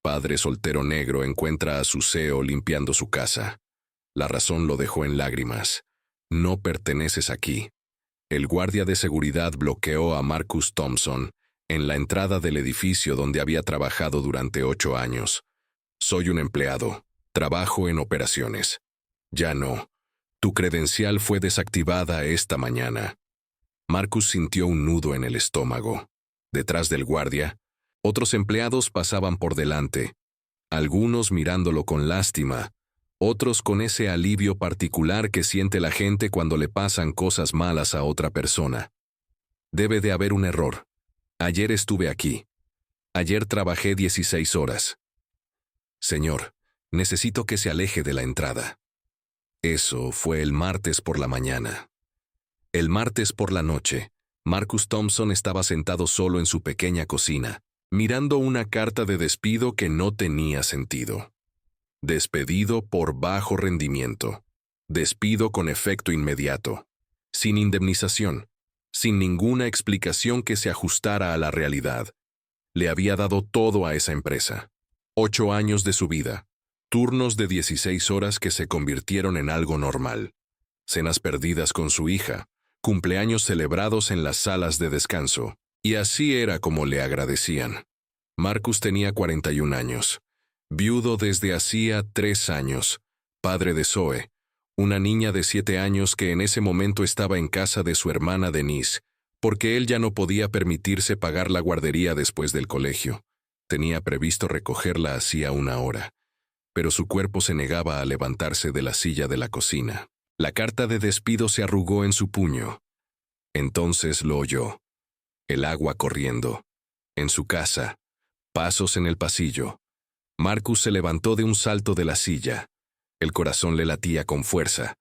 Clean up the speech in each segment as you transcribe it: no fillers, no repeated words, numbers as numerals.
Padre soltero negro encuentra a su CEO limpiando su casa. La razón lo dejó en lágrimas. No perteneces aquí. El guardia de seguridad bloqueó a Marcus Thompson en la entrada del edificio donde había trabajado durante 8 años. Soy un empleado. Trabajo en operaciones. Ya no. Tu credencial fue desactivada esta mañana. Marcus sintió un nudo en el estómago. Detrás del guardia, otros empleados pasaban por delante, algunos mirándolo con lástima, otros con ese alivio particular que siente la gente cuando le pasan cosas malas a otra persona. Debe de haber un error. Ayer estuve aquí. Ayer trabajé 16 horas. Señor, necesito que se aleje de la entrada. Eso fue el martes por la mañana. El martes por la noche, Marcus Thompson estaba sentado solo en su pequeña cocina, mirando una carta de despido que no tenía sentido. Despedido por bajo rendimiento. Despido con efecto inmediato. Sin indemnización. Sin ninguna explicación que se ajustara a la realidad. Le había dado todo a esa empresa. 8 años de su vida. Turnos de 16 horas que se convirtieron en algo normal. Cenas perdidas con su hija. Cumpleaños celebrados en las salas de descanso. Y así era como le agradecían. Marcus tenía 41 años. Viudo desde hacía 3 años. Padre de Zoe, una niña de 7 años que en ese momento estaba en casa de su hermana Denise, porque él ya no podía permitirse pagar la guardería después del colegio. Tenía previsto recogerla hacía 1 hora, pero su cuerpo se negaba a levantarse de la silla de la cocina. La carta de despido se arrugó en su puño. Entonces lo oyó. El agua corriendo. En su casa. Pasos en el pasillo. Marcus se levantó de un salto de la silla. El corazón le latía con fuerza.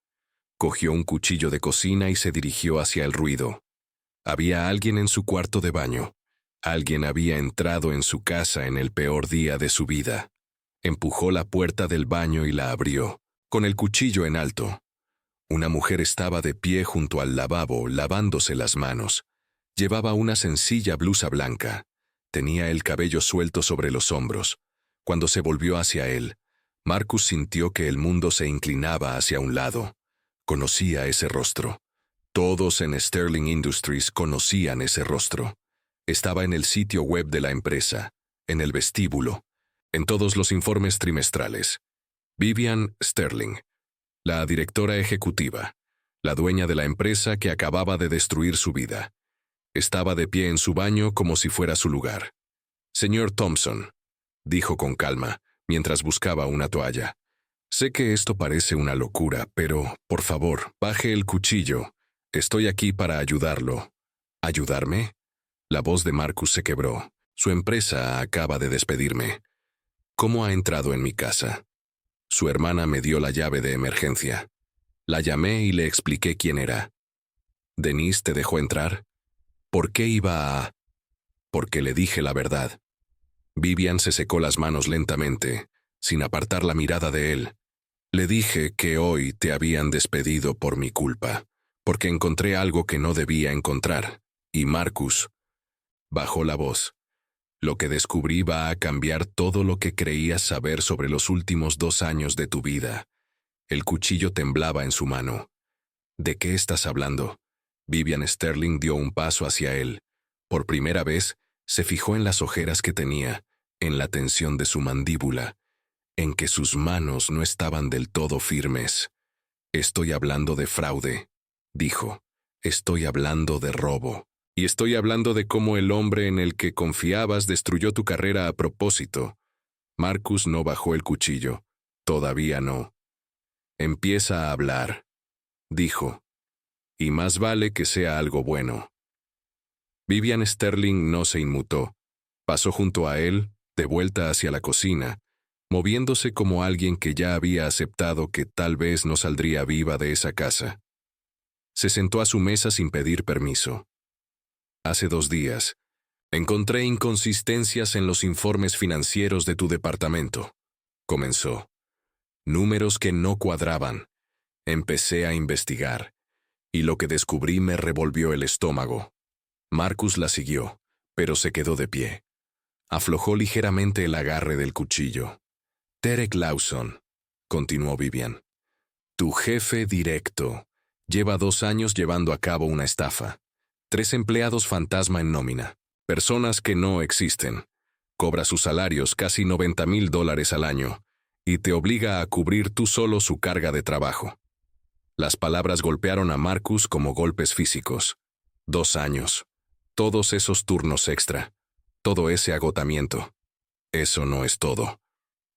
Cogió un cuchillo de cocina y se dirigió hacia el ruido. Había alguien en su cuarto de baño. Alguien había entrado en su casa en el peor día de su vida. Empujó la puerta del baño y la abrió, con el cuchillo en alto. Una mujer estaba de pie junto al lavabo, lavándose las manos. Llevaba una sencilla blusa blanca. Tenía el cabello suelto sobre los hombros. Cuando se volvió hacia él, Marcus sintió que el mundo se inclinaba hacia un lado. Conocía ese rostro. Todos en Sterling Industries conocían ese rostro. Estaba en el sitio web de la empresa, en el vestíbulo, en todos los informes trimestrales. Vivian Sterling, la directora ejecutiva, la dueña de la empresa que acababa de destruir su vida. Estaba de pie en su baño como si fuera su lugar. Señor Thompson, dijo con calma, mientras buscaba una toalla. Sé que esto parece una locura, pero, por favor, baje el cuchillo. Estoy aquí para ayudarlo. ¿Ayudarme? La voz de Marcus se quebró. Su empresa acaba de despedirme. ¿Cómo ha entrado en mi casa? Su hermana me dio la llave de emergencia. La llamé y le expliqué quién era. ¿Denise te dejó entrar? ¿Por qué iba a...? Porque le dije la verdad. Vivian se secó las manos lentamente, sin apartar la mirada de él. Le dije que hoy te habían despedido por mi culpa, porque encontré algo que no debía encontrar. Y Marcus bajó la voz. Lo que descubrí va a cambiar todo lo que creías saber sobre los últimos 2 años de tu vida. El cuchillo temblaba en su mano. ¿De qué estás hablando? Vivian Sterling dio un paso hacia él. Por primera vez, se fijó en las ojeras que tenía, en la tensión de su mandíbula, en que sus manos no estaban del todo firmes. Estoy hablando de fraude, dijo. Estoy hablando de robo. Y estoy hablando de cómo el hombre en el que confiabas destruyó tu carrera a propósito. Marcus no bajó el cuchillo. Todavía no. Empieza a hablar, dijo. Y más vale que sea algo bueno. Vivian Sterling no se inmutó. Pasó junto a él, de vuelta hacia la cocina, moviéndose como alguien que ya había aceptado que tal vez no saldría viva de esa casa. Se sentó a su mesa sin pedir permiso. Hace 2 días, encontré inconsistencias en los informes financieros de tu departamento, comenzó. Números que no cuadraban. Empecé a investigar, y lo que descubrí me revolvió el estómago. Marcus la siguió, pero se quedó de pie. Aflojó ligeramente el agarre del cuchillo. Derek Lawson, continuó Vivian. Tu jefe directo. Lleva 2 años llevando a cabo una estafa. 3 empleados fantasma en nómina. Personas que no existen. Cobra sus salarios casi $90,000 al año y te obliga a cubrir tú solo su carga de trabajo. Las palabras golpearon a Marcus como golpes físicos. 2 años. Todos esos turnos extra. Todo ese agotamiento. Eso no es todo.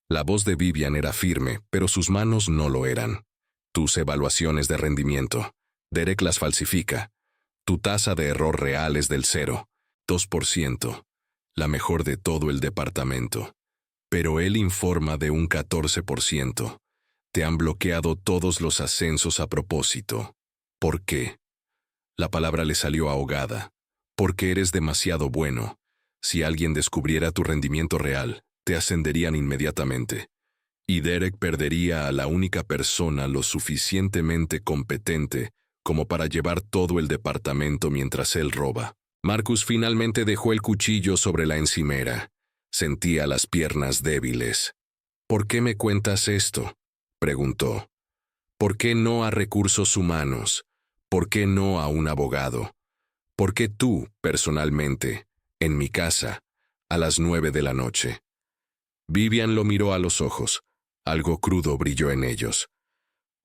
La voz de Vivian era firme, pero sus manos no lo eran. Tus evaluaciones de rendimiento. Derek las falsifica. Tu tasa de error real es del 0,2%. La mejor de todo el departamento. Pero él informa de un 14%. Te han bloqueado todos los ascensos a propósito. ¿Por qué? La palabra le salió ahogada. Porque eres demasiado bueno. Si alguien descubriera tu rendimiento real, te ascenderían inmediatamente. Y Derek perdería a la única persona lo suficientemente competente como para llevar todo el departamento mientras él roba. Marcus finalmente dejó el cuchillo sobre la encimera. Sentía las piernas débiles. ¿Por qué me cuentas esto?, preguntó. ¿Por qué no a recursos humanos? ¿Por qué no a un abogado? ¿Por qué tú, personalmente, en mi casa, a las 9 de la noche? Vivian lo miró a los ojos. Algo crudo brilló en ellos.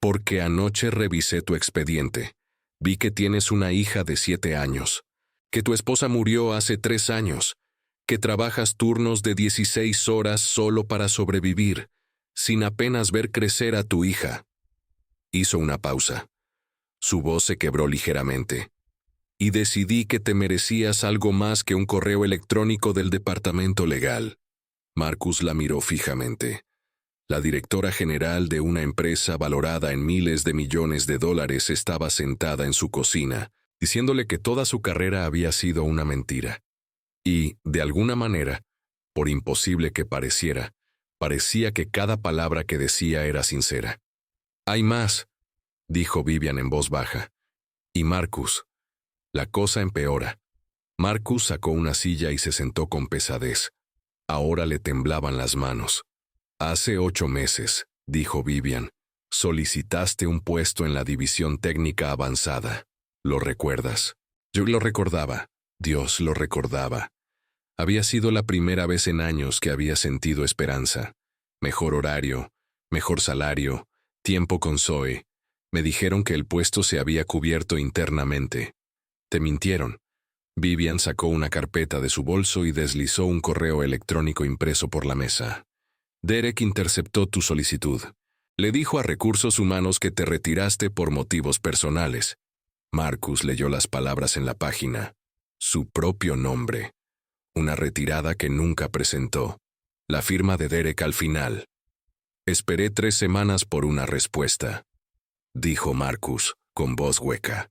Porque anoche revisé tu expediente. Vi que tienes una hija de 7 años. Que tu esposa murió hace 3 años. Que trabajas turnos de 16 horas solo para sobrevivir, sin apenas ver crecer a tu hija. Hizo una pausa. Su voz se quebró ligeramente. Y decidí que te merecías algo más que un correo electrónico del departamento legal. Marcus la miró fijamente. La directora general de una empresa valorada en miles de millones de dólares estaba sentada en su cocina, diciéndole que toda su carrera había sido una mentira. Y, de alguna manera, por imposible que pareciera, parecía que cada palabra que decía era sincera. «Hay más», dijo Vivian en voz baja. «Y Marcus». La cosa empeora. Marcus sacó una silla y se sentó con pesadez. Ahora le temblaban las manos. «Hace 8 meses», dijo Vivian, «solicitaste un puesto en la división técnica avanzada. ¿Lo recuerdas?» Yo lo recordaba. Dios lo recordaba. Había sido la primera vez en años que había sentido esperanza. Mejor horario, mejor salario, tiempo con Zoe. Me dijeron que el puesto se había cubierto internamente. Te mintieron. Vivian sacó una carpeta de su bolso y deslizó un correo electrónico impreso por la mesa. Derek interceptó tu solicitud. Le dijo a Recursos Humanos que te retiraste por motivos personales. Marcus leyó las palabras en la página. Su propio nombre. Una retirada que nunca presentó. La firma de Derek al final. Esperé 3 semanas por una respuesta, dijo Marcus, con voz hueca.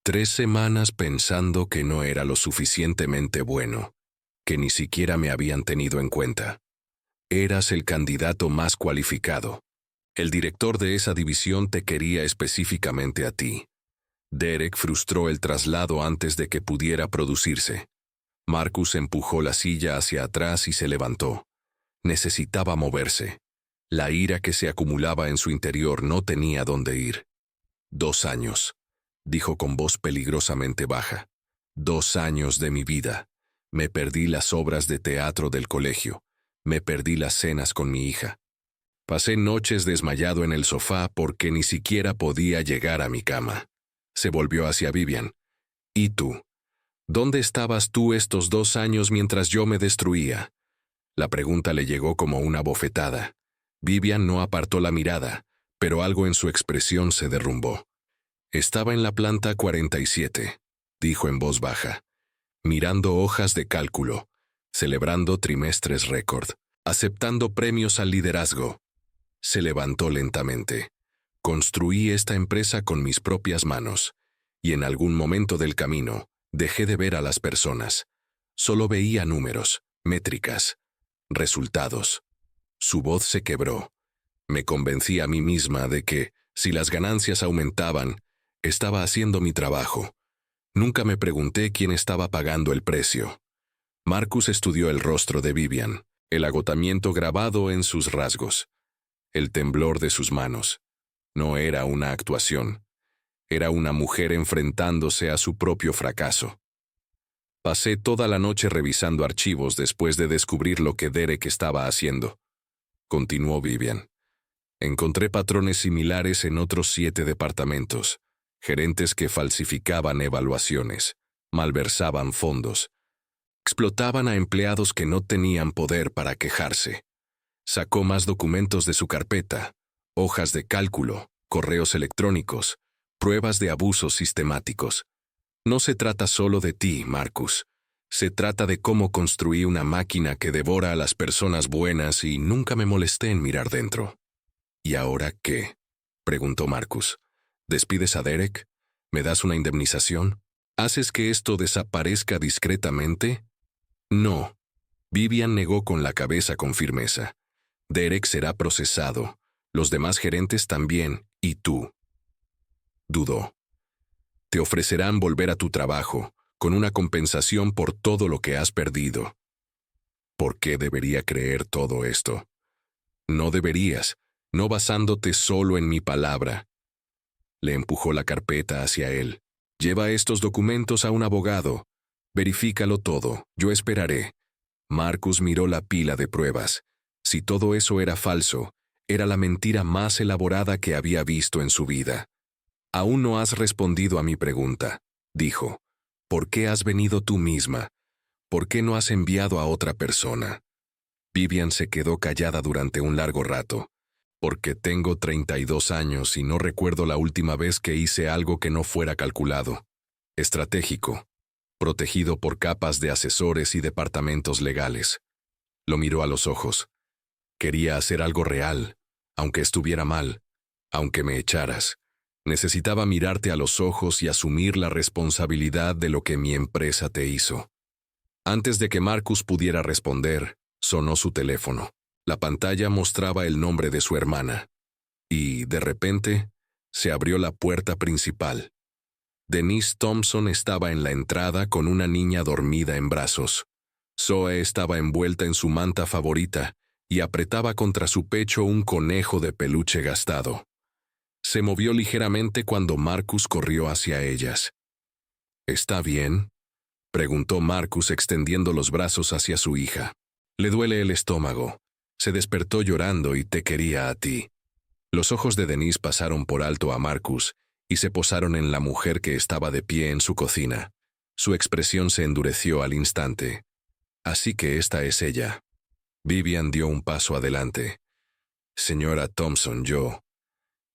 3 semanas pensando que no era lo suficientemente bueno, que ni siquiera me habían tenido en cuenta. Eras el candidato más cualificado. El director de esa división te quería específicamente a ti. Derek frustró el traslado antes de que pudiera producirse. Marcus empujó la silla hacia atrás y se levantó. Necesitaba moverse. La ira que se acumulaba en su interior no tenía dónde ir. 2 años, dijo con voz peligrosamente baja. 2 años de mi vida. Me perdí las obras de teatro del colegio. Me perdí las cenas con mi hija. Pasé noches desmayado en el sofá porque ni siquiera podía llegar a mi cama. Se volvió hacia Vivian. ¿Y tú? ¿Dónde estabas tú estos 2 años mientras yo me destruía? La pregunta le llegó como una bofetada. Vivian no apartó la mirada, pero algo en su expresión se derrumbó. Estaba en la planta 47, dijo en voz baja, mirando hojas de cálculo, celebrando trimestres récord, aceptando premios al liderazgo. Se levantó lentamente. Construí esta empresa con mis propias manos, y en algún momento del camino dejé de ver a las personas. Solo veía números, métricas, resultados. Su voz se quebró. Me convencí a mí misma de que, si las ganancias aumentaban, estaba haciendo mi trabajo. Nunca me pregunté quién estaba pagando el precio. Marcus estudió el rostro de Vivian, el agotamiento grabado en sus rasgos, el temblor de sus manos. No era una actuación. Era una mujer enfrentándose a su propio fracaso. Pasé toda la noche revisando archivos después de descubrir lo que Derek estaba haciendo. Continuó Vivian. Encontré patrones similares en otros 7 departamentos, gerentes que falsificaban evaluaciones, malversaban fondos, explotaban a empleados que no tenían poder para quejarse. Sacó más documentos de su carpeta, hojas de cálculo, correos electrónicos, pruebas de abusos sistemáticos. No se trata solo de ti, Marcus. Se trata de cómo construí una máquina que devora a las personas buenas y nunca me molesté en mirar dentro. ¿Y ahora qué?, preguntó Marcus. ¿Despides a Derek? ¿Me das una indemnización? ¿Haces que esto desaparezca discretamente? No. Vivian negó con la cabeza con firmeza. Derek será procesado. Los demás gerentes también. ¿Y tú? Dudó. Te ofrecerán volver a tu trabajo, con una compensación por todo lo que has perdido. ¿Por qué debería creer todo esto? No deberías, no basándote solo en mi palabra. Le empujó la carpeta hacia él. Lleva estos documentos a un abogado. Verifícalo todo, yo esperaré. Marcus miró la pila de pruebas. Si todo eso era falso, era la mentira más elaborada que había visto en su vida. Aún no has respondido a mi pregunta, dijo. ¿Por qué has venido tú misma? ¿Por qué no has enviado a otra persona? Vivian se quedó callada durante un largo rato. Porque tengo 32 años y no recuerdo la última vez que hice algo que no fuera calculado, estratégico, protegido por capas de asesores y departamentos legales. Lo miró a los ojos. Quería hacer algo real, aunque estuviera mal, aunque me echaras. Necesitaba mirarte a los ojos y asumir la responsabilidad de lo que mi empresa te hizo. Antes de que Marcus pudiera responder, sonó su teléfono. La pantalla mostraba el nombre de su hermana. Y, de repente, se abrió la puerta principal. Denise Thompson estaba en la entrada con una niña dormida en brazos. Zoe estaba envuelta en su manta favorita y apretaba contra su pecho un conejo de peluche gastado. Se movió ligeramente cuando Marcus corrió hacia ellas. ¿Está bien?, preguntó Marcus extendiendo los brazos hacia su hija. Le duele el estómago. Se despertó llorando y te quería a ti. Los ojos de Denise pasaron por alto a Marcus y se posaron en la mujer que estaba de pie en su cocina. Su expresión se endureció al instante. Así que esta es ella. Vivian dio un paso adelante. Señora Thompson,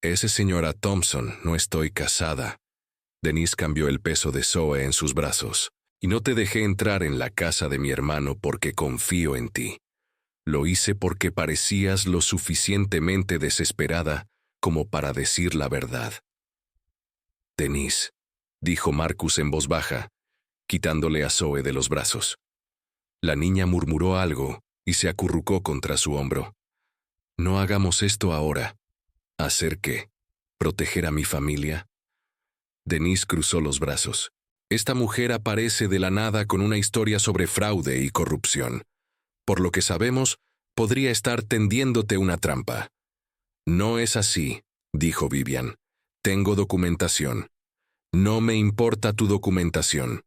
Ese señora Thompson, no estoy casada. Denise cambió el peso de Zoe en sus brazos. Y no te dejé entrar en la casa de mi hermano porque confío en ti. Lo hice porque parecías lo suficientemente desesperada como para decir la verdad. Denise, dijo Marcus en voz baja, quitándole a Zoe de los brazos. La niña murmuró algo y se acurrucó contra su hombro. No hagamos esto ahora. ¿Hacer qué? ¿Proteger a mi familia? Denise cruzó los brazos. Esta mujer aparece de la nada con una historia sobre fraude y corrupción. Por lo que sabemos, podría estar tendiéndote una trampa. No es así, dijo Vivian. Tengo documentación. No me importa tu documentación.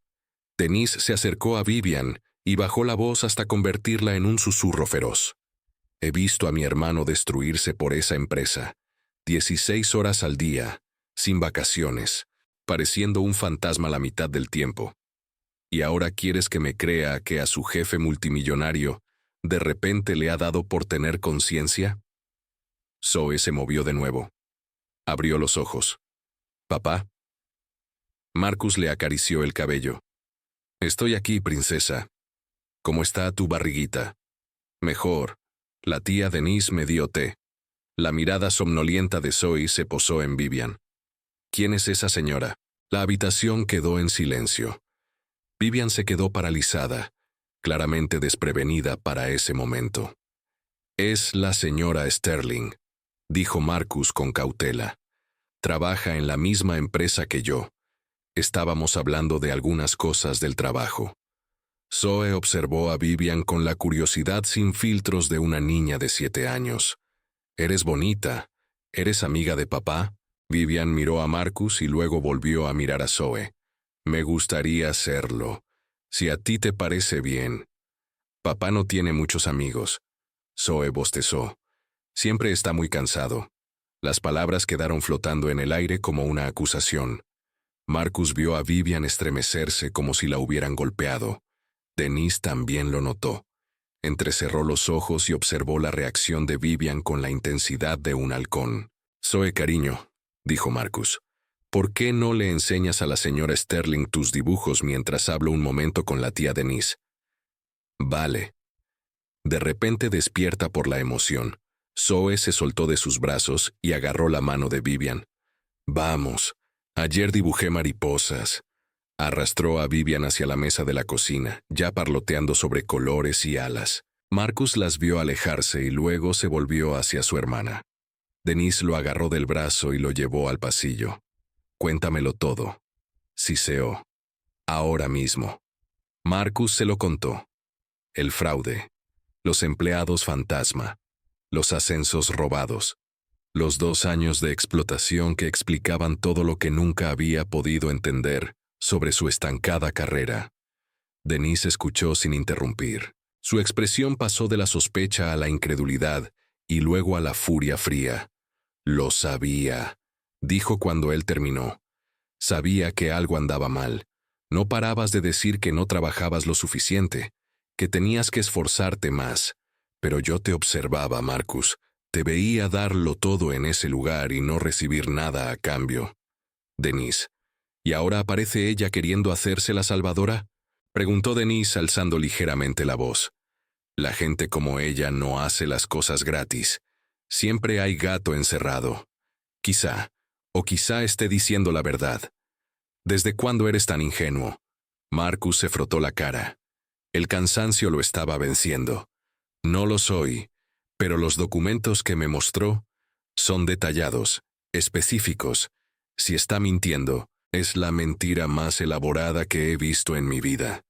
Denise se acercó a Vivian y bajó la voz hasta convertirla en un susurro feroz. He visto a mi hermano destruirse por esa empresa. 16 horas al día, sin vacaciones, pareciendo un fantasma la mitad del tiempo. ¿Y ahora quieres que me crea que a su jefe multimillonario de repente le ha dado por tener conciencia? Zoe se movió de nuevo. Abrió los ojos. ¿Papá? Marcus le acarició el cabello. Estoy aquí, princesa. ¿Cómo está tu barriguita? Mejor. La tía Denise me dio té. La mirada somnolienta de Zoe se posó en Vivian. ¿Quién es esa señora? La habitación quedó en silencio. Vivian se quedó paralizada, claramente desprevenida para ese momento. Es la señora Sterling, dijo Marcus con cautela. Trabaja en la misma empresa que yo. Estábamos hablando de algunas cosas del trabajo. Zoe observó a Vivian con la curiosidad sin filtros de una niña de 7 años. «Eres bonita. ¿Eres amiga de papá?» Vivian miró a Marcus y luego volvió a mirar a Zoe. «Me gustaría serlo. Si a ti te parece bien». «Papá no tiene muchos amigos». Zoe bostezó. «Siempre está muy cansado». Las palabras quedaron flotando en el aire como una acusación. Marcus vio a Vivian estremecerse como si la hubieran golpeado. Denise también lo notó. Entrecerró los ojos y observó la reacción de Vivian con la intensidad de un halcón. «Zoe, cariño», dijo Marcus, «¿por qué no le enseñas a la señora Sterling tus dibujos mientras hablo un momento con la tía Denise?» «Vale». De repente despierta por la emoción, Zoe se soltó de sus brazos y agarró la mano de Vivian. «Vamos, ayer dibujé mariposas». Arrastró a Vivian hacia la mesa de la cocina, ya parloteando sobre colores y alas. Marcus las vio alejarse y luego se volvió hacia su hermana. Denise lo agarró del brazo y lo llevó al pasillo. «Cuéntamelo todo», siseó. «Ahora mismo». Marcus se lo contó. El fraude, los empleados fantasma, los ascensos robados, los 2 años de explotación que explicaban todo lo que nunca había podido entender sobre su estancada carrera. Denise escuchó sin interrumpir. Su expresión pasó de la sospecha a la incredulidad y luego a la furia fría. «Lo sabía», dijo cuando él terminó. «Sabía que algo andaba mal. No parabas de decir que no trabajabas lo suficiente, que tenías que esforzarte más. Pero yo te observaba, Marcus. Te veía darlo todo en ese lugar y no recibir nada a cambio». «Denise, ¿y ahora aparece ella queriendo hacerse la salvadora?», preguntó Denise alzando ligeramente la voz. «La gente como ella no hace las cosas gratis. Siempre hay gato encerrado. Quizá, o quizá esté diciendo la verdad». «¿Desde cuándo eres tan ingenuo?». Marcus se frotó la cara. El cansancio lo estaba venciendo. «No lo soy, pero los documentos que me mostró son detallados, específicos. Si está mintiendo, es la mentira más elaborada que he visto en mi vida.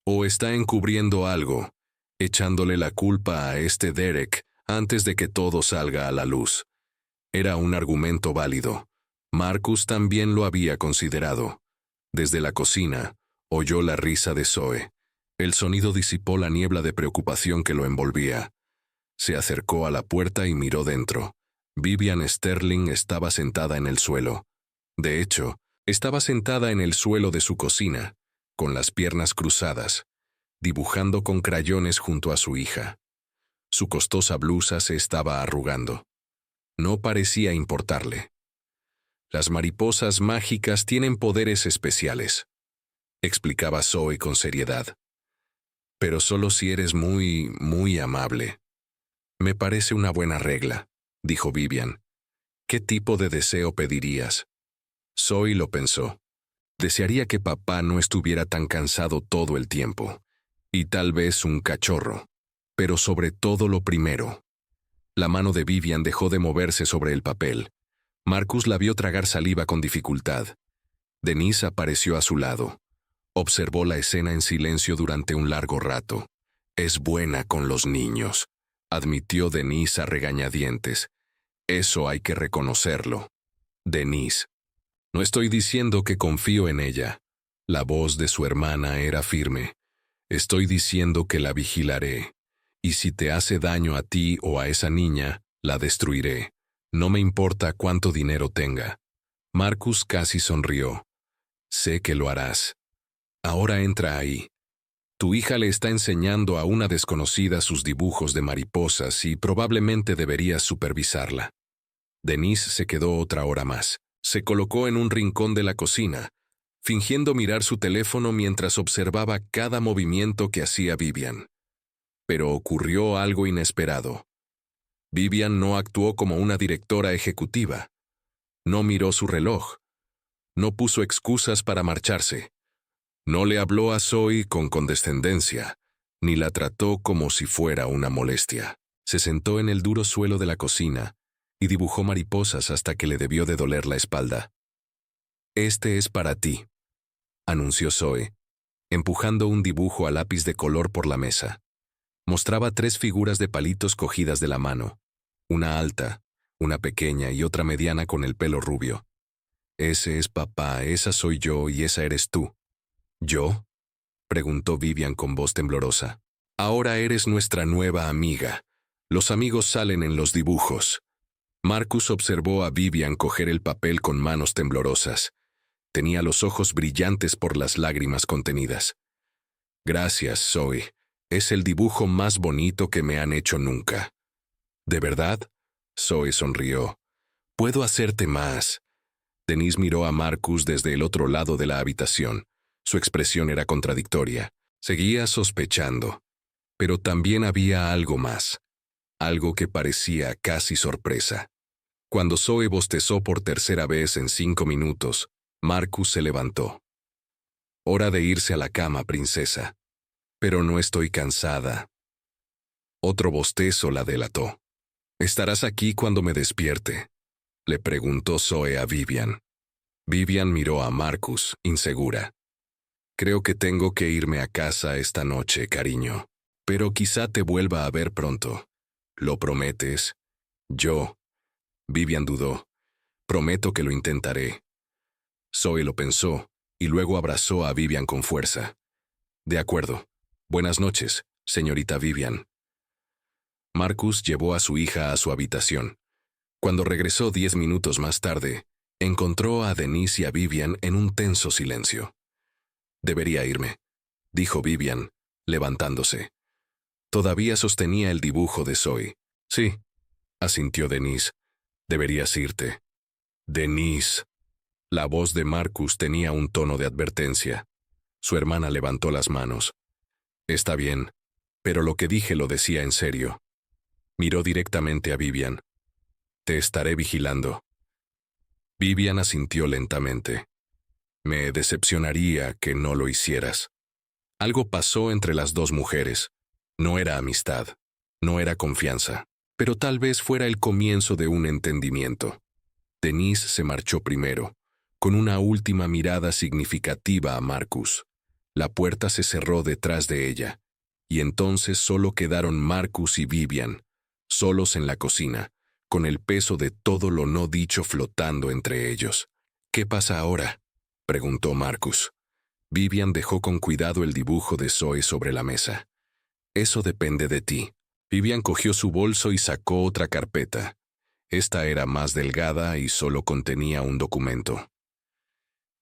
O está encubriendo algo, echándole la culpa a este Derek antes de que todo salga a la luz». Era un argumento válido. Marcus también lo había considerado. Desde la cocina, oyó la risa de Zoe. El sonido disipó la niebla de preocupación que lo envolvía. Se acercó a la puerta y miró dentro. Vivian Sterling estaba sentada en el suelo. De hecho, estaba sentada en el suelo de su cocina, con las piernas cruzadas, dibujando con crayones junto a su hija. Su costosa blusa se estaba arrugando. No parecía importarle. «Las mariposas mágicas tienen poderes especiales», explicaba Zoe con seriedad. «Pero solo si eres muy, muy amable». «Me parece una buena regla», dijo Vivian. «¿Qué tipo de deseo pedirías?». Zoe lo pensó. Desearía que papá no estuviera tan cansado todo el tiempo. Y tal vez un cachorro. Pero sobre todo lo primero. La mano de Vivian dejó de moverse sobre el papel. Marcus la vio tragar saliva con dificultad. Denise apareció a su lado. Observó la escena en silencio durante un largo rato. «Es buena con los niños», admitió Denise a regañadientes. «Eso hay que reconocerlo». «Denise, no estoy diciendo que confío en ella». La voz de su hermana era firme. «Estoy diciendo que la vigilaré. Y si te hace daño a ti o a esa niña, la destruiré. No me importa cuánto dinero tenga». Marcus casi sonrió. «Sé que lo harás. Ahora entra ahí. Tu hija le está enseñando a una desconocida sus dibujos de mariposas y probablemente deberías supervisarla». Denise se quedó otra hora más. Se colocó en un rincón de la cocina, fingiendo mirar su teléfono mientras observaba cada movimiento que hacía Vivian. Pero ocurrió algo inesperado. Vivian no actuó como una directora ejecutiva. No miró su reloj. No puso excusas para marcharse. No le habló a Zoe con condescendencia, ni la trató como si fuera una molestia. Se sentó en el duro suelo de la cocina y dibujó mariposas hasta que le debió de doler la espalda. «Este es para ti», anunció Zoe. empujando un dibujo a lápiz de color por la mesa. Mostraba 3 figuras de palitos cogidas de la mano, una alta, una pequeña y otra mediana con el pelo rubio. Ese es papá, esa soy yo y esa eres tú. ¿Yo? Preguntó Vivian con voz temblorosa. Ahora eres nuestra nueva amiga. Los amigos salen en los dibujos. Marcus observó a Vivian coger el papel con manos temblorosas. Tenía los ojos brillantes por las lágrimas contenidas. Gracias, Zoe. Es el dibujo más bonito que me han hecho nunca. ¿De verdad? Zoe sonrió. Puedo hacerte más. Denise miró a Marcus desde el otro lado de la habitación. Su expresión era contradictoria. Seguía sospechando. Pero también había algo más. Algo que parecía casi sorpresa. Cuando Zoe bostezó por tercera vez en 5 minutos, Marcus se levantó. Hora de irse a la cama, princesa. Pero no estoy cansada. Otro bostezo la delató. ¿Estarás aquí cuando me despierte?, le preguntó Zoe a Vivian. Vivian miró a Marcus, insegura. Creo que tengo que irme a casa esta noche, cariño. Pero quizá te vuelva a ver pronto. ¿Lo prometes? Yo. Vivian dudó. Prometo que lo intentaré. Zoe lo pensó, y luego abrazó a Vivian con fuerza. De acuerdo. Buenas noches, señorita Vivian. Marcus llevó a su hija a su habitación. Cuando regresó 10 minutos más tarde, encontró a Denise y a Vivian en un tenso silencio. Debería irme, dijo Vivian, levantándose. Todavía sostenía el dibujo de Zoe. Sí, asintió Denise. Deberías irte. Denise. La voz de Marcus tenía un tono de advertencia. Su hermana levantó las manos. Está bien, pero lo que dije lo decía en serio. Miró directamente a Vivian. Te estaré vigilando. Vivian asintió lentamente. Me decepcionaría que no lo hicieras. Algo pasó entre las dos mujeres. No era amistad, no era confianza, pero tal vez fuera el comienzo de un entendimiento. Denise se marchó primero, con una última mirada significativa a Marcus. La puerta se cerró detrás de ella, y entonces solo quedaron Marcus y Vivian, solos en la cocina, con el peso de todo lo no dicho flotando entre ellos. ¿Qué pasa ahora?, preguntó Marcus. Vivian dejó con cuidado el dibujo de Zoe sobre la mesa. Eso depende de ti. Vivian cogió su bolso y sacó otra carpeta. Esta era más delgada y solo contenía un documento.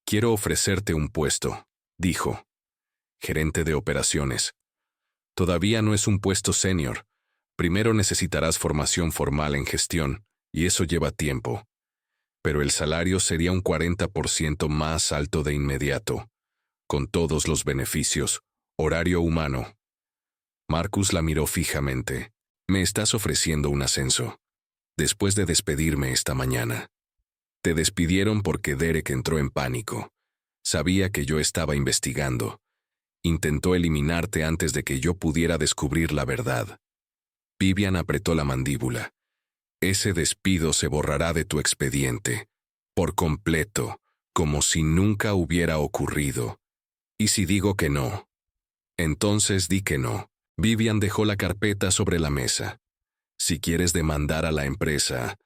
Quiero ofrecerte un puesto, dijo. Gerente de operaciones. Todavía no es un puesto senior. Primero necesitarás formación formal en gestión, y eso lleva tiempo. Pero el salario sería un 40% más alto de inmediato, con todos los beneficios, horario humano. Marcus la miró fijamente. Me estás ofreciendo un ascenso. Después de despedirme esta mañana. Te despidieron porque Derek entró en pánico. Sabía que yo estaba investigando. Intentó eliminarte antes de que yo pudiera descubrir la verdad. Vivian apretó la mandíbula. Ese despido se borrará de tu expediente, por completo, como si nunca hubiera ocurrido. ¿Y si digo que no? Entonces di que no. Vivian dejó la carpeta sobre la mesa. Si quieres demandar a la empresa,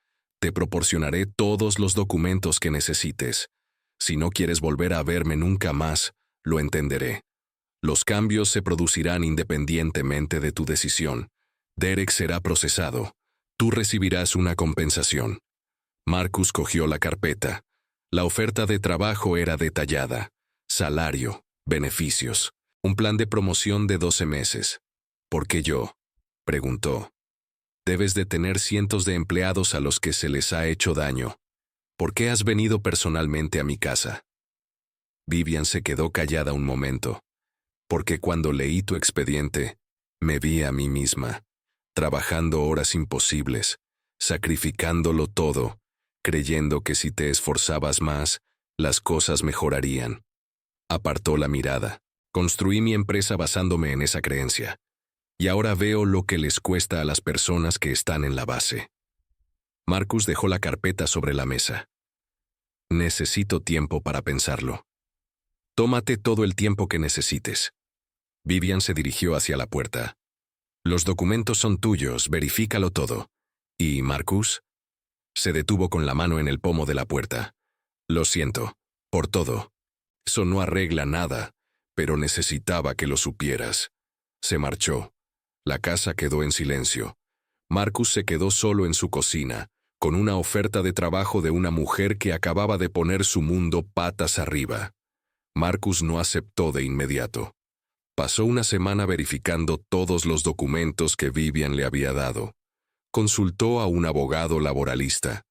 te proporcionaré todos los documentos que necesites. Si no quieres volver a verme nunca más, lo entenderé. Los cambios se producirán independientemente de tu decisión. Derek será procesado. Tú recibirás una compensación. Marcus cogió la carpeta. La oferta de trabajo era detallada. Salario, beneficios, un plan de promoción de 12 meses. ¿Por qué yo?, preguntó. Debes de tener cientos de empleados a los que se les ha hecho daño. ¿Por qué has venido personalmente a mi casa? Vivian se quedó callada un momento. Porque cuando leí tu expediente, me vi a mí misma, trabajando horas imposibles, sacrificándolo todo, creyendo que si te esforzabas más, las cosas mejorarían. Apartó la mirada. Construí mi empresa basándome en esa creencia. Y ahora veo lo que les cuesta a las personas que están en la base. Marcus dejó la carpeta sobre la mesa. Necesito tiempo para pensarlo. Tómate todo el tiempo que necesites. Vivian se dirigió hacia la puerta. Los documentos son tuyos, verifícalo todo. ¿Y Marcus? Se detuvo con la mano en el pomo de la puerta. Lo siento, por todo. Eso no arregla nada, pero necesitaba que lo supieras. Se marchó. La casa quedó en silencio. Marcus se quedó solo en su cocina, con una oferta de trabajo de una mujer que acababa de poner su mundo patas arriba. Marcus no aceptó de inmediato. Pasó una semana verificando todos los documentos que Vivian le había dado. Consultó a un abogado laboralista.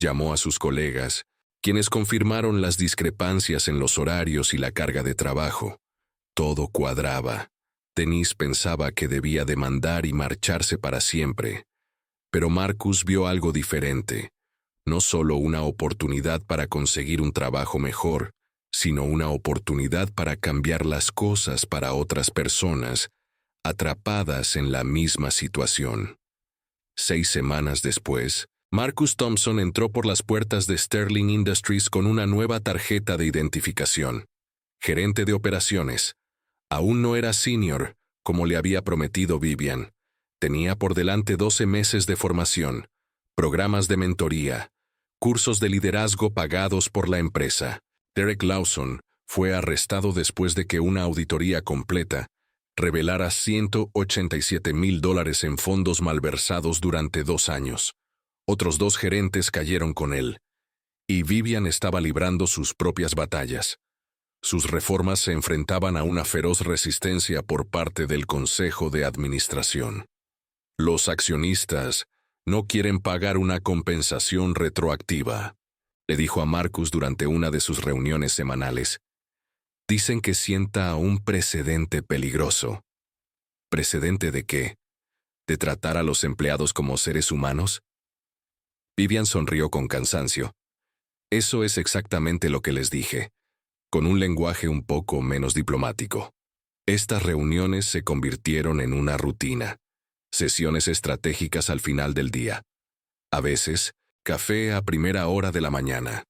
Llamó a sus colegas, quienes confirmaron las discrepancias en los horarios y la carga de trabajo. Todo cuadraba. Denise pensaba que debía demandar y marcharse para siempre. Pero Marcus vio algo diferente. No solo una oportunidad para conseguir un trabajo mejor, sino una oportunidad para cambiar las cosas para otras personas, atrapadas en la misma situación. 6 semanas después, Marcus Thompson entró por las puertas de Sterling Industries con una nueva tarjeta de identificación. Gerente de operaciones. Aún no era senior, como le había prometido Vivian. Tenía por delante 12 meses de formación, programas de mentoría, cursos de liderazgo pagados por la empresa. Derek Lawson fue arrestado después de que una auditoría completa revelara $187,000 en fondos malversados durante 2 años. Otros 2 gerentes cayeron con él, y Vivian estaba librando sus propias batallas. Sus reformas se enfrentaban a una feroz resistencia por parte del Consejo de Administración. Los accionistas no quieren pagar una compensación retroactiva, le dijo a Marcus durante una de sus reuniones semanales. Dicen que sienta un precedente peligroso. ¿Precedente de qué? ¿De tratar a los empleados como seres humanos? Vivian sonrió con cansancio. Eso es exactamente lo que les dije, con un lenguaje un poco menos diplomático. Estas reuniones se convirtieron en una rutina. Sesiones estratégicas al final del día. A veces, café a primera hora de la mañana.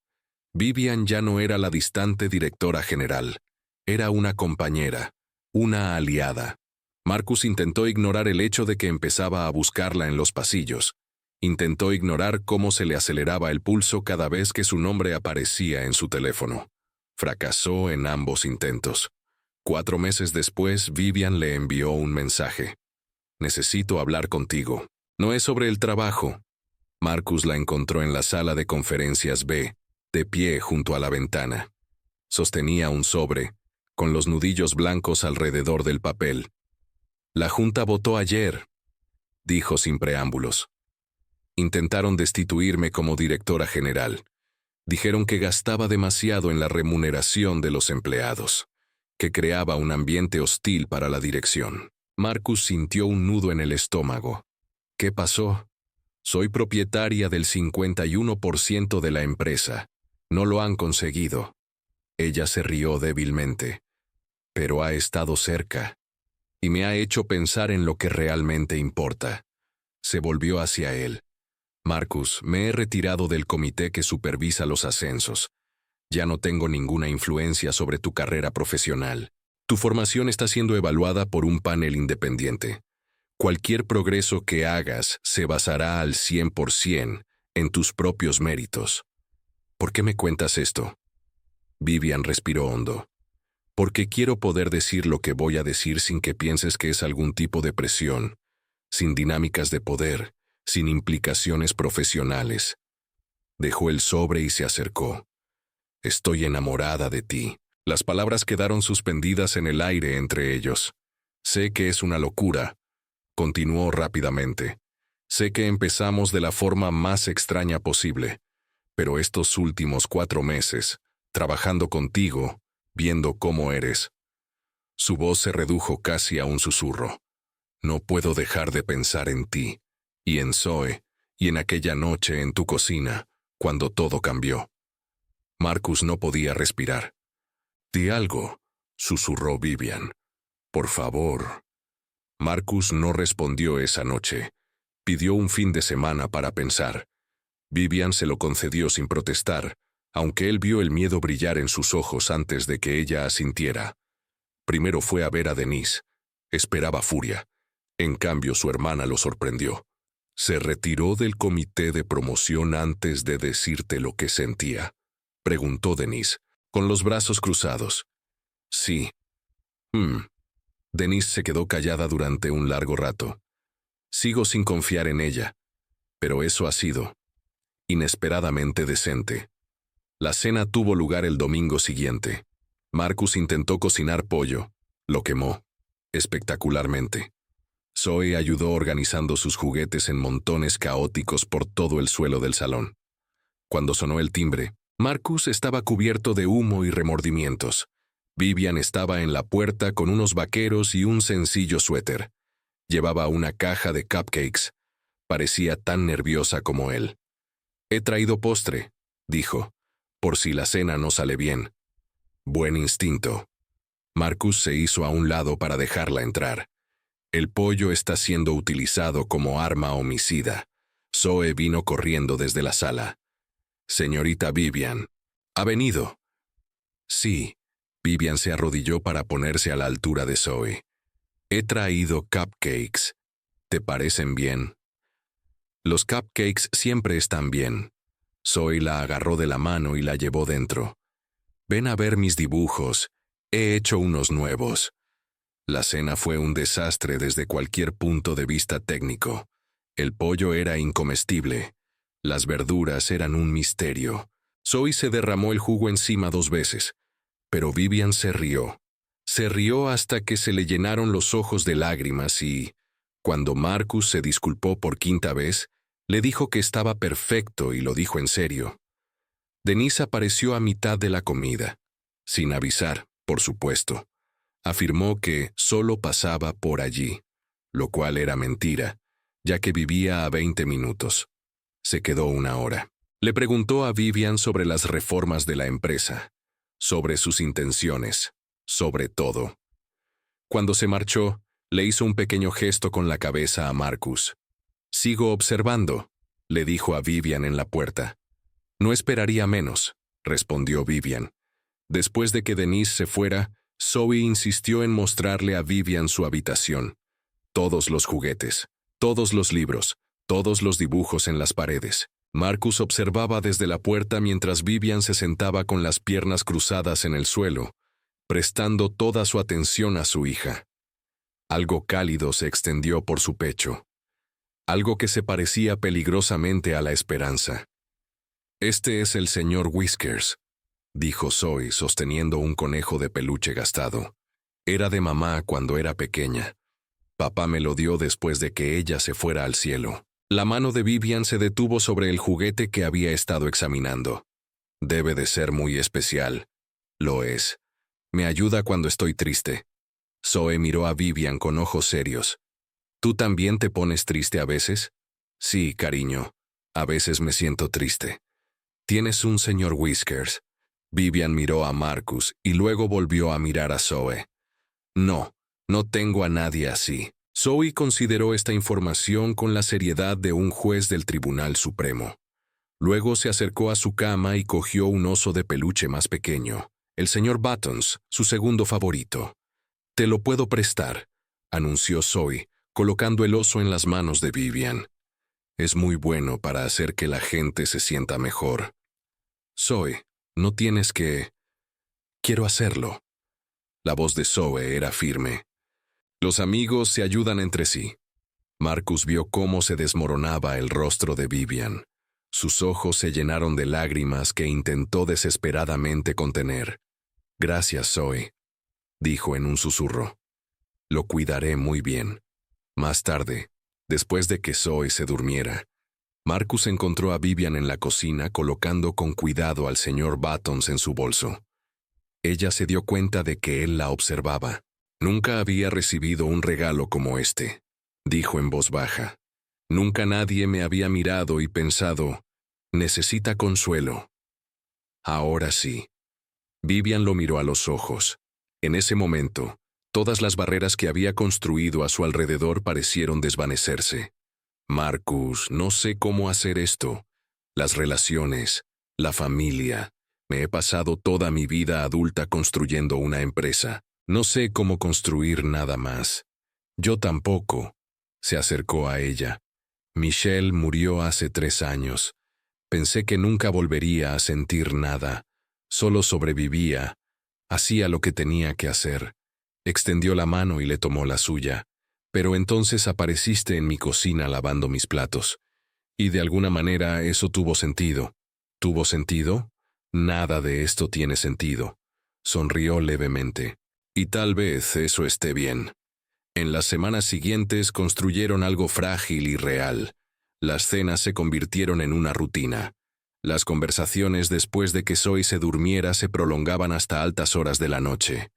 Vivian ya no era la distante directora general. Era una compañera, una aliada. Marcus intentó ignorar el hecho de que empezaba a buscarla en los pasillos. Intentó ignorar cómo se le aceleraba el pulso cada vez que su nombre aparecía en su teléfono. Fracasó en ambos intentos. 4 meses después, Vivian le envió un mensaje. Necesito hablar contigo. No es sobre el trabajo. Marcus la encontró en la sala de conferencias B, de pie junto a la ventana. Sostenía un sobre, con los nudillos blancos alrededor del papel. La junta votó ayer, dijo sin preámbulos. Intentaron destituirme como directora general. Dijeron que gastaba demasiado en la remuneración de los empleados, que creaba un ambiente hostil para la dirección. Marcus sintió un nudo en el estómago. ¿Qué pasó? Soy propietaria del 51% de la empresa. No lo han conseguido. Ella se rió débilmente. Pero ha estado cerca. Y me ha hecho pensar en lo que realmente importa. Se volvió hacia él. Marcus, me he retirado del comité que supervisa los ascensos. Ya no tengo ninguna influencia sobre tu carrera profesional. Tu formación está siendo evaluada por un panel independiente. Cualquier progreso que hagas se basará al 100% en tus propios méritos. ¿Por qué me cuentas esto? Vivian respiró hondo. Porque quiero poder decir lo que voy a decir sin que pienses que es algún tipo de presión, sin dinámicas de poder, sin implicaciones profesionales. Dejó el sobre y se acercó. Estoy enamorada de ti. Las palabras quedaron suspendidas en el aire entre ellos. Sé que es una locura. Continuó rápidamente. Sé que empezamos de la forma más extraña posible, pero estos últimos 4 meses, trabajando contigo, viendo cómo eres. Su voz se redujo casi a un susurro. No puedo dejar de pensar en ti, y en Zoe, y en aquella noche en tu cocina, cuando todo cambió. Marcus no podía respirar. Di algo, susurró Vivian. Por favor. Marcus no respondió esa noche. Pidió un fin de semana para pensar. Vivian se lo concedió sin protestar, aunque él vio el miedo brillar en sus ojos antes de que ella asintiera. Primero fue a ver a Denise. Esperaba furia. En cambio, su hermana lo sorprendió. ¿Se retiró del comité de promoción antes de decirte lo que sentía?, preguntó Denise, con los brazos cruzados. Sí. Denise se quedó callada durante un largo rato. Sigo sin confiar en ella, pero eso ha sido inesperadamente decente. La cena tuvo lugar el domingo siguiente. Marcus intentó cocinar pollo. Lo quemó espectacularmente. Zoe ayudó organizando sus juguetes en montones caóticos por todo el suelo del salón. Cuando sonó el timbre, Marcus estaba cubierto de humo y remordimientos. Vivian estaba en la puerta con unos vaqueros y un sencillo suéter. Llevaba una caja de cupcakes. Parecía tan nerviosa como él. «He traído postre», dijo, «por si la cena no sale bien». Buen instinto. Marcus se hizo a un lado para dejarla entrar. El pollo está siendo utilizado como arma homicida. Zoe vino corriendo desde la sala. «Señorita Vivian, ¿ha venido?» «Sí». Vivian se arrodilló para ponerse a la altura de Zoe. «He traído cupcakes. ¿Te parecen bien?» «Los cupcakes siempre están bien». Zoe la agarró de la mano y la llevó dentro. «Ven a ver mis dibujos. He hecho unos nuevos». La cena fue un desastre desde cualquier punto de vista técnico. El pollo era incomestible. Las verduras eran un misterio. Zoe se derramó el jugo encima 2 veces. Pero Vivian se rió. Se rió hasta que se le llenaron los ojos de lágrimas y, cuando Marcus se disculpó por 5ª vez, le dijo que estaba perfecto y lo dijo en serio. Denise apareció a mitad de la comida, sin avisar, por supuesto. Afirmó que solo pasaba por allí, lo cual era mentira, ya que vivía a 20 minutos. Se quedó 1 hora. Le preguntó a Vivian sobre las reformas de la empresa, sobre sus intenciones, sobre todo. Cuando se marchó, le hizo un pequeño gesto con la cabeza a Marcus. «Sigo observando», le dijo a Vivian en la puerta. «No esperaría menos», respondió Vivian. Después de que Denise se fuera, Zoe insistió en mostrarle a Vivian su habitación. Todos los juguetes, todos los libros, todos los dibujos en las paredes. Marcus observaba desde la puerta mientras Vivian se sentaba con las piernas cruzadas en el suelo, prestando toda su atención a su hija. Algo cálido se extendió por su pecho. Algo que se parecía peligrosamente a la esperanza. «Este es el señor Whiskers», dijo Zoe sosteniendo un conejo de peluche gastado. «Era de mamá cuando era pequeña. Papá me lo dio después de que ella se fuera al cielo». La mano de Vivian se detuvo sobre el juguete que había estado examinando. «Debe de ser muy especial». «Lo es. Me ayuda cuando estoy triste». Zoe miró a Vivian con ojos serios. «¿Tú también te pones triste a veces?» «Sí, cariño. A veces me siento triste». «¿Tienes un señor Whiskers?» Vivian miró a Marcus y luego volvió a mirar a Zoe. «No, no tengo a nadie así». Zoe consideró esta información con la seriedad de un juez del Tribunal Supremo. Luego se acercó a su cama y cogió un oso de peluche más pequeño, el señor Buttons, su segundo favorito. «Te lo puedo prestar», anunció Zoe, colocando el oso en las manos de Vivian. «Es muy bueno para hacer que la gente se sienta mejor». «Zoe, no tienes que...» «Quiero hacerlo». La voz de Zoe era firme. Los amigos se ayudan entre sí. Marcus vio cómo se desmoronaba el rostro de Vivian. Sus ojos se llenaron de lágrimas que intentó desesperadamente contener. «Gracias, Zoe», dijo en un susurro. «Lo cuidaré muy bien». Más tarde, después de que Zoe se durmiera, Marcus encontró a Vivian en la cocina colocando con cuidado al señor Buttons en su bolso. Ella se dio cuenta de que él la observaba. «Nunca había recibido un regalo como este», dijo en voz baja. «Nunca nadie me había mirado y pensado, necesita consuelo». Ahora sí. Vivian lo miró a los ojos. En ese momento, todas las barreras que había construido a su alrededor parecieron desvanecerse. «Marcus, no sé cómo hacer esto. Las relaciones, la familia, Me he pasado toda mi vida adulta construyendo una empresa. No sé cómo construir nada más. Yo tampoco. Se acercó a ella. Michelle murió hace 3 años. Pensé que nunca volvería a sentir nada. Solo sobrevivía. Hacía lo que tenía que hacer. Extendió la mano y le tomó la suya. Pero entonces apareciste en mi cocina lavando mis platos. Y de alguna manera eso tuvo sentido. ¿Tuvo sentido? Nada de esto tiene sentido. Sonrió levemente. Y tal vez eso esté bien. En las semanas siguientes construyeron algo frágil y real. Las cenas se convirtieron en una rutina. Las conversaciones después de que Zoe se durmiera se prolongaban hasta altas horas de la noche.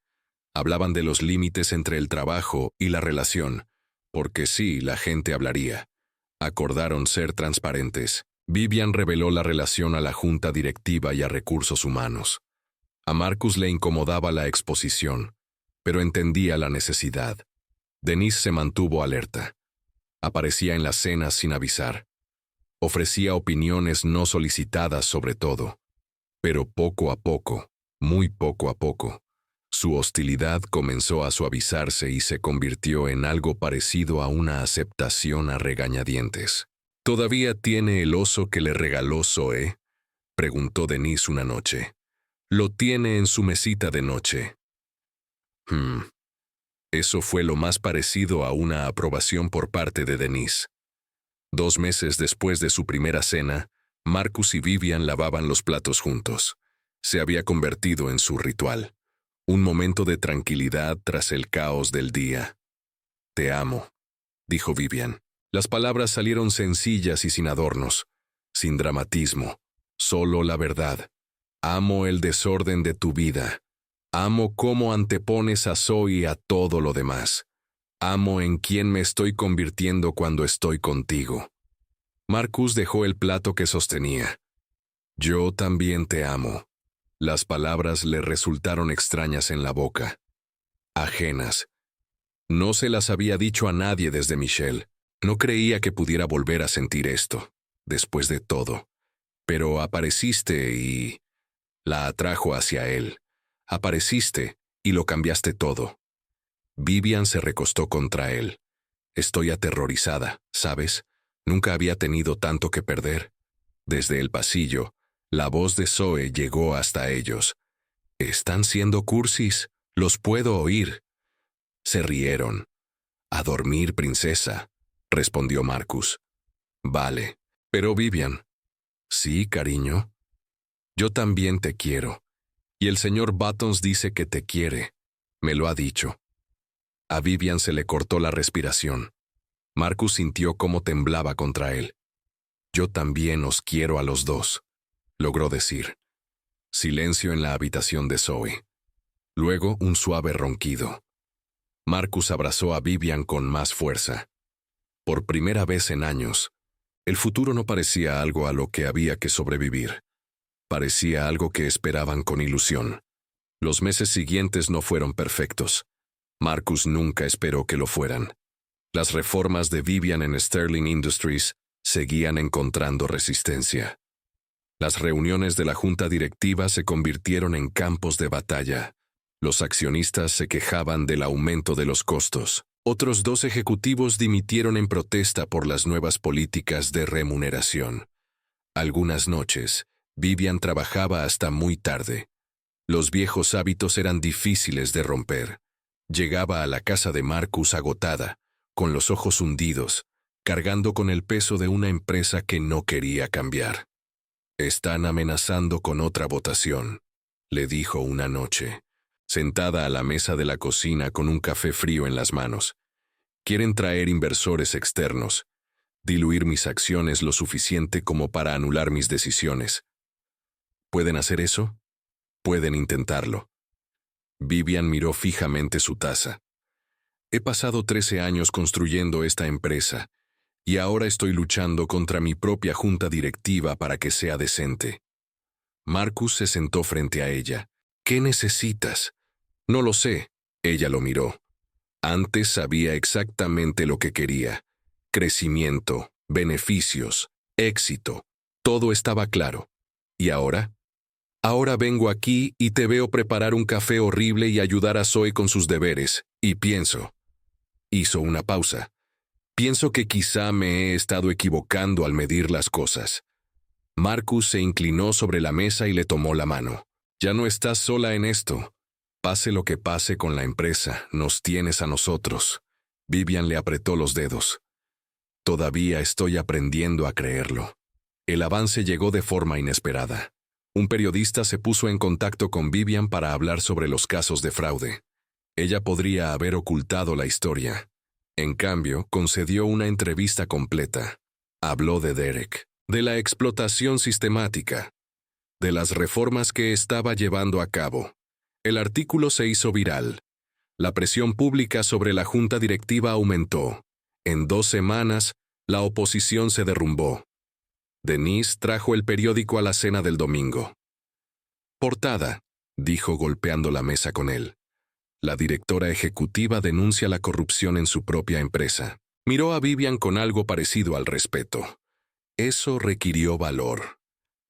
Hablaban de los límites entre el trabajo y la relación, porque sí, la gente hablaría. Acordaron ser transparentes. Vivian reveló la relación a la junta directiva y a recursos humanos. A Marcus le incomodaba la exposición, pero entendía la necesidad. Denise se mantuvo alerta. Aparecía en las cenas sin avisar. Ofrecía opiniones no solicitadas sobre todo. Pero poco a poco, muy poco a poco, su hostilidad comenzó a suavizarse y se convirtió en algo parecido a una aceptación a regañadientes. ¿Todavía tiene el oso que le regaló Zoe?, preguntó Denise una noche. Lo tiene en su mesita de noche. Eso fue lo más parecido a una aprobación por parte de Denise. 2 meses después de su primera cena, Marcus y Vivian lavaban los platos juntos. Se había convertido en su ritual. Un momento de tranquilidad tras el caos del día. «Te amo», dijo Vivian. Las palabras salieron sencillas y sin adornos, sin dramatismo, solo la verdad. «Amo el desorden de tu vida. Amo cómo antepones a Zoe a todo lo demás. Amo en quién me estoy convirtiendo cuando estoy contigo». Marcus dejó el plato que sostenía. «Yo también te amo». Las palabras le resultaron extrañas en la boca. Ajenas. No se las había dicho a nadie desde Michelle. No creía que pudiera volver a sentir esto, después de todo. Pero apareciste y la atrajo hacia él. Apareciste y lo cambiaste todo. Vivian se recostó contra él. Estoy aterrorizada, ¿sabes? Nunca había tenido tanto que perder. Desde el pasillo, la voz de Zoe llegó hasta ellos. «Están siendo cursis, los puedo oír». Se rieron. «A dormir, princesa», respondió Marcus. «Vale, pero Vivian». «Sí, cariño. Yo también te quiero. Y el señor Buttons dice que te quiere. Me lo ha dicho». A Vivian se le cortó la respiración. Marcus sintió cómo temblaba contra él. «Yo también os quiero a los dos», logró decir. Silencio en la habitación de Zoe. Luego un suave ronquido. Marcus abrazó a Vivian con más fuerza. Por primera vez en años, el futuro no parecía algo a lo que había que sobrevivir. Parecía algo que esperaban con ilusión. Los meses siguientes no fueron perfectos. Marcus nunca esperó que lo fueran. Las reformas de Vivian en Sterling Industries seguían encontrando resistencia. Las reuniones de la junta directiva se convirtieron en campos de batalla. Los accionistas se quejaban del aumento de los costos. Otros 2 ejecutivos dimitieron en protesta por las nuevas políticas de remuneración. Algunas noches, Vivian trabajaba hasta muy tarde. Los viejos hábitos eran difíciles de romper. Llegaba a la casa de Marcus agotada, con los ojos hundidos, cargando con el peso de una empresa que no quería cambiar. «Están amenazando con otra votación», le dijo una noche, sentada a la mesa de la cocina con un café frío en las manos. «Quieren traer inversores externos, diluir mis acciones lo suficiente como para anular mis decisiones. ¿Pueden hacer eso? Pueden intentarlo». Vivian miró fijamente su taza. «He pasado 13 años construyendo esta empresa, y ahora estoy luchando contra mi propia junta directiva para que sea decente». Marcus se sentó frente a ella. «¿Qué necesitas?» «No lo sé». Ella lo miró. Antes sabía exactamente lo que quería. Crecimiento, beneficios, éxito. Todo estaba claro. ¿Y ahora? Ahora vengo aquí y te veo preparar un café horrible y ayudar a Zoe con sus deberes, y pienso. Hizo una pausa. Pienso que quizá me he estado equivocando al medir las cosas. Marcus se inclinó sobre la mesa y le tomó la mano. Ya no estás sola en esto. Pase lo que pase con la empresa, nos tienes a nosotros. Vivian le apretó los dedos. Todavía estoy aprendiendo a creerlo. El avance llegó de forma inesperada. Un periodista se puso en contacto con Vivian para hablar sobre los casos de fraude. Ella podría haber ocultado la historia. En cambio, concedió una entrevista completa. Habló de Derek, de la explotación sistemática, de las reformas que estaba llevando a cabo. El artículo se hizo viral. La presión pública sobre la junta directiva aumentó. En 2 semanas, la oposición se derrumbó. Denise trajo el periódico a la cena del domingo. Portada, dijo golpeando la mesa con él. La directora ejecutiva denuncia la corrupción en su propia empresa. Miró a Vivian con algo parecido al respeto. Eso requirió valor.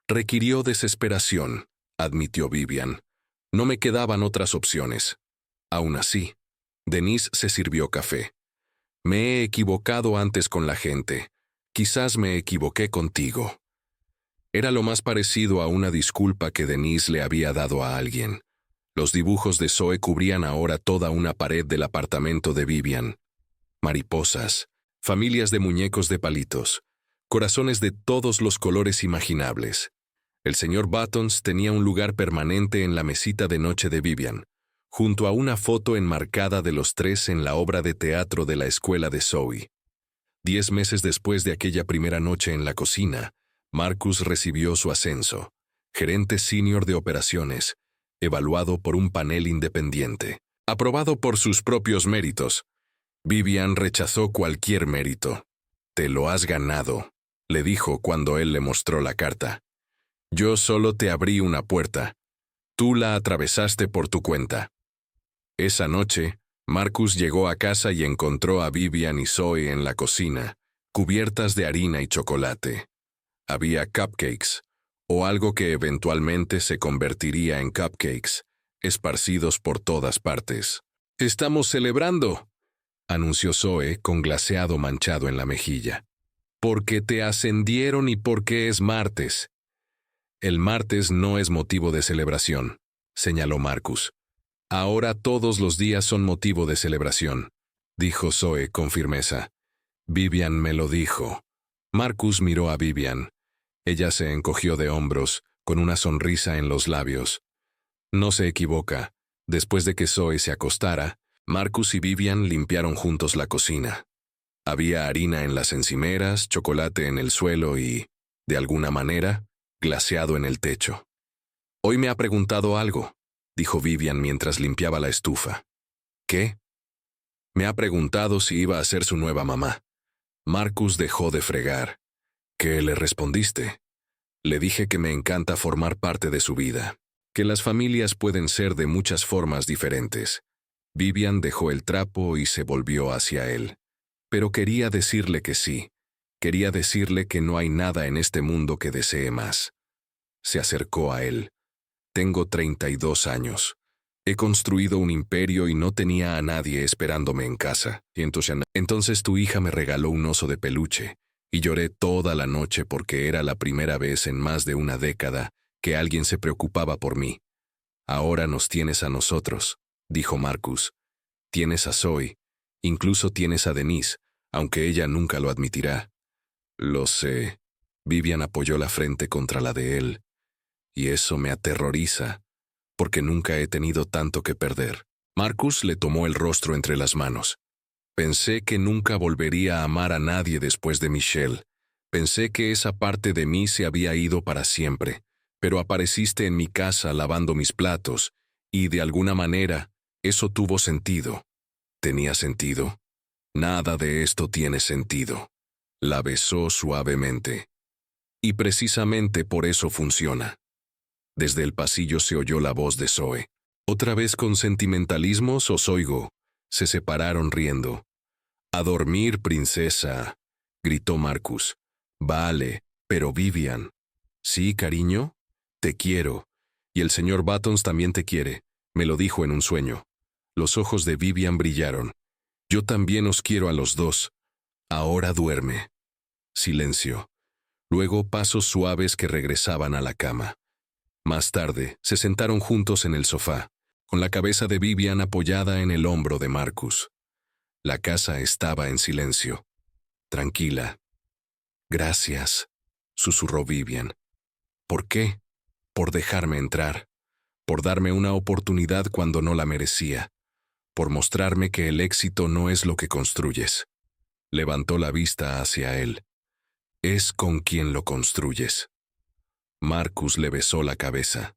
Requirió desesperación, admitió Vivian. No me quedaban otras opciones. Aún así, Denise se sirvió café. Me he equivocado antes con la gente. Quizás me equivoqué contigo. Era lo más parecido a una disculpa que Denise le había dado a alguien. Los dibujos de Zoe cubrían ahora toda una pared del apartamento de Vivian. Mariposas, familias de muñecos de palitos, corazones de todos los colores imaginables. El señor Buttons tenía un lugar permanente en la mesita de noche de Vivian, junto a una foto enmarcada de los 3 en la obra de teatro de la escuela de Zoe. 10 meses después de aquella primera noche en la cocina, Marcus recibió su ascenso, gerente senior de operaciones, evaluado por un panel independiente, aprobado por sus propios méritos. Vivian rechazó cualquier mérito. «Te lo has ganado», le dijo cuando él le mostró la carta. «Yo solo te abrí una puerta. Tú la atravesaste por tu cuenta». Esa noche, Marcus llegó a casa y encontró a Vivian y Zoe en la cocina, cubiertas de harina y chocolate. Había cupcakes, o algo que eventualmente se convertiría en cupcakes, esparcidos por todas partes. «¡Estamos celebrando!», anunció Zoe con glaseado manchado en la mejilla. «Porque te ascendieron y porque es martes». «El martes no es motivo de celebración», señaló Marcus. «Ahora todos los días son motivo de celebración», dijo Zoe con firmeza. «Vivian me lo dijo». Marcus miró a Vivian. Ella se encogió de hombros, con una sonrisa en los labios. No se equivoca. Después de que Zoe se acostara, Marcus y Vivian limpiaron juntos la cocina. Había harina en las encimeras, chocolate en el suelo y, de alguna manera, glaseado en el techo. «Hoy me ha preguntado algo», dijo Vivian mientras limpiaba la estufa. «¿Qué?» «Me ha preguntado si iba a ser su nueva mamá». Marcus dejó de fregar. «¿Qué le respondiste?» «Le dije que me encanta formar parte de su vida, que las familias pueden ser de muchas formas diferentes». Vivian dejó el trapo y se volvió hacia él. Pero quería decirle que sí. Quería decirle que no hay nada en este mundo que desee más. Se acercó a él. «Tengo 32 años. He construido un imperio y no tenía a nadie esperándome en casa. Y entonces tu hija me regaló un oso de peluche, y lloré toda la noche porque era la primera vez en más de una década que alguien se preocupaba por mí. Ahora nos tienes a nosotros», dijo Marcus. «Tienes a Zoe, incluso tienes a Denise, aunque ella nunca lo admitirá». «Lo sé». Vivian apoyó la frente contra la de él. «Y eso me aterroriza, porque nunca he tenido tanto que perder». Marcus le tomó el rostro entre las manos. «Pensé que nunca volvería a amar a nadie después de Michelle. Pensé que esa parte de mí se había ido para siempre, pero apareciste en mi casa lavando mis platos, y de alguna manera, eso tuvo sentido». «¿Tenía sentido?» «Nada de esto tiene sentido». La besó suavemente. «Y precisamente por eso funciona». Desde el pasillo se oyó la voz de Zoe. «¿Otra vez con sentimentalismos os oigo?» Se separaron riendo. «A dormir, princesa», gritó Marcus. «Vale, pero Vivian». «Sí, cariño, te quiero. Y el señor Buttons también te quiere, me lo dijo en un sueño. Los ojos de Vivian brillaron. Yo también os quiero a los dos. Ahora duerme. Silencio. Luego pasos suaves que regresaban a la cama. Más tarde, se sentaron juntos en el sofá, con la cabeza de Vivian apoyada en el hombro de Marcus. La casa estaba en silencio. Tranquila. Gracias, susurró Vivian. ¿Por qué? Por dejarme entrar, por darme una oportunidad cuando no la merecía, por mostrarme que el éxito no es lo que construyes. Levantó la vista hacia él. Es con quien lo construyes. Marcus le besó la cabeza.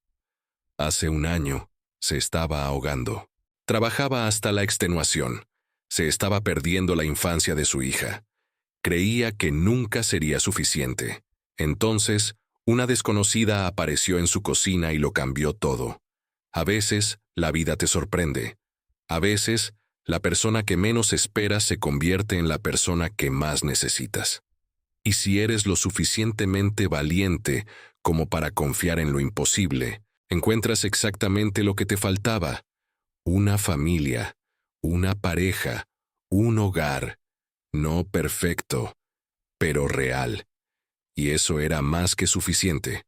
Hace un año, se estaba ahogando. Trabajaba hasta la extenuación. Se estaba perdiendo la infancia de su hija. Creía que nunca sería suficiente. Entonces, una desconocida apareció en su cocina y lo cambió todo. A veces, la vida te sorprende. A veces, la persona que menos esperas se convierte en la persona que más necesitas. Y si eres lo suficientemente valiente como para confiar en lo imposible, encuentras exactamente lo que te faltaba: una familia, una pareja, un hogar, no perfecto, pero real. Y eso era más que suficiente.